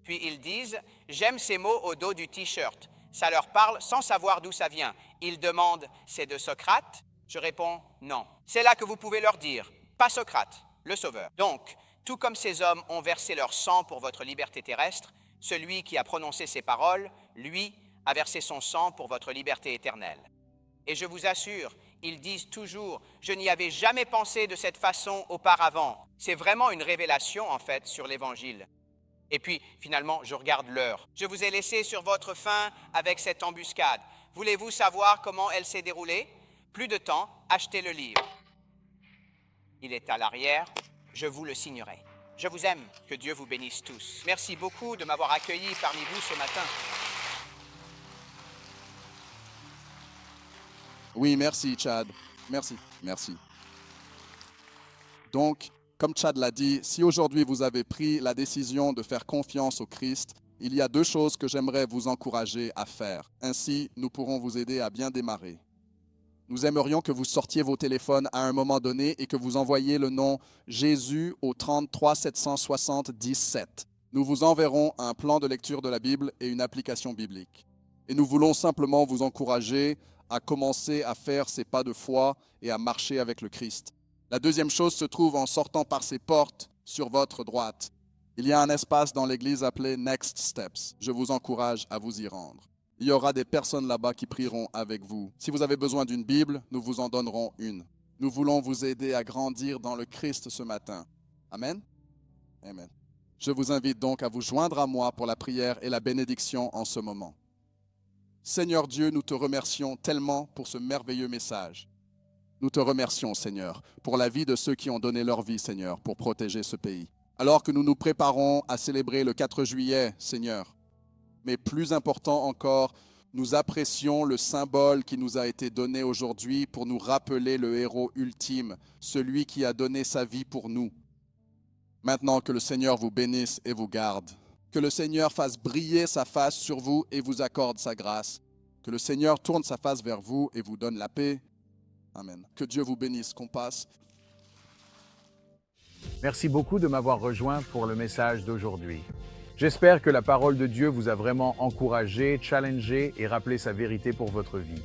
S1: Puis ils disent « j'aime ces mots au dos du t-shirt ». Ça leur parle sans savoir d'où ça vient. Ils demandent « c'est de Socrate ?» Je réponds « non ». C'est là que vous pouvez leur dire « pas Socrate, le sauveur ». Donc, tout comme ces hommes ont versé leur sang pour votre liberté terrestre, celui qui a prononcé ces paroles, lui, a versé son sang pour votre liberté éternelle. Et je vous assure, ils disent toujours « je n'y avais jamais pensé de cette façon auparavant ». C'est vraiment une révélation, en fait, sur l'Évangile. Et puis, finalement, je regarde l'heure. Je vous ai laissé sur votre faim avec cette embuscade. Voulez-vous savoir comment elle s'est déroulée? Plus de temps, achetez le livre. Il est à l'arrière, je vous le signerai. Je vous aime, que Dieu vous bénisse tous. Merci beaucoup de m'avoir accueilli parmi vous ce matin.
S2: Oui, merci, Chad. Merci. Donc, comme Chad l'a dit, si aujourd'hui vous avez pris la décision de faire confiance au Christ, il y a deux choses que j'aimerais vous encourager à faire. Ainsi, nous pourrons vous aider à bien démarrer. Nous aimerions que vous sortiez vos téléphones à un moment donné et que vous envoyiez le nom Jésus au 33 777. Nous vous enverrons un plan de lecture de la Bible et une application biblique. Et nous voulons simplement vous encourager à commencer à faire ces pas de foi et à marcher avec le Christ. La deuxième chose se trouve en sortant par ces portes sur votre droite. Il y a un espace dans l'église appelé Next Steps. Je vous encourage à vous y rendre. Il y aura des personnes là-bas qui prieront avec vous. Si vous avez besoin d'une Bible, nous vous en donnerons une. Nous voulons vous aider à grandir dans le Christ ce matin. Amen? Amen. Je vous invite donc à vous joindre à moi pour la prière et la bénédiction en ce moment. Seigneur Dieu, nous te remercions tellement pour ce merveilleux message. Nous te remercions, Seigneur, pour la vie de ceux qui ont donné leur vie, Seigneur, pour protéger ce pays. Alors que nous nous préparons à célébrer le 4 juillet, Seigneur, mais plus important encore, nous apprécions le symbole qui nous a été donné aujourd'hui pour nous rappeler le héros ultime, celui qui a donné sa vie pour nous. Maintenant que le Seigneur vous bénisse et vous garde. Que le Seigneur fasse briller sa face sur vous et vous accorde sa grâce. Que le Seigneur tourne sa face vers vous et vous donne la paix. Amen. Que Dieu vous bénisse. Qu'on passe.
S3: Merci beaucoup de m'avoir rejoint pour le message d'aujourd'hui. J'espère que la parole de Dieu vous a vraiment encouragé, challengé et rappelé sa vérité pour votre vie.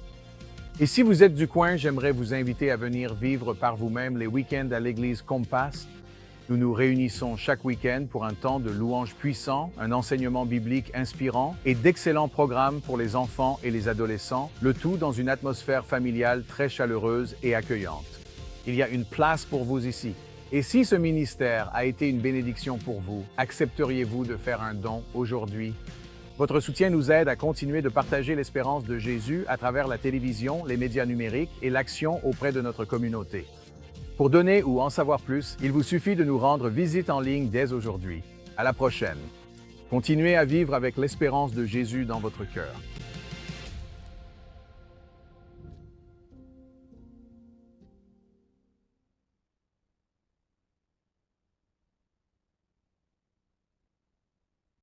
S3: Et si vous êtes du coin, j'aimerais vous inviter à venir vivre par vous-même les week-ends à l'église Compass. Nous nous réunissons chaque week-end pour un temps de louange puissant, un enseignement biblique inspirant et d'excellents programmes pour les enfants et les adolescents, le tout dans une atmosphère familiale très chaleureuse et accueillante. Il y a une place pour vous ici. Et si ce ministère a été une bénédiction pour vous, accepteriez-vous de faire un don aujourd'hui? Votre soutien nous aide à continuer de partager l'espérance de Jésus à travers la télévision, les médias numériques et l'action auprès de notre communauté. Pour donner ou en savoir plus, il vous suffit de nous rendre visite en ligne dès aujourd'hui. À la prochaine. Continuez à vivre avec l'espérance de Jésus dans votre cœur.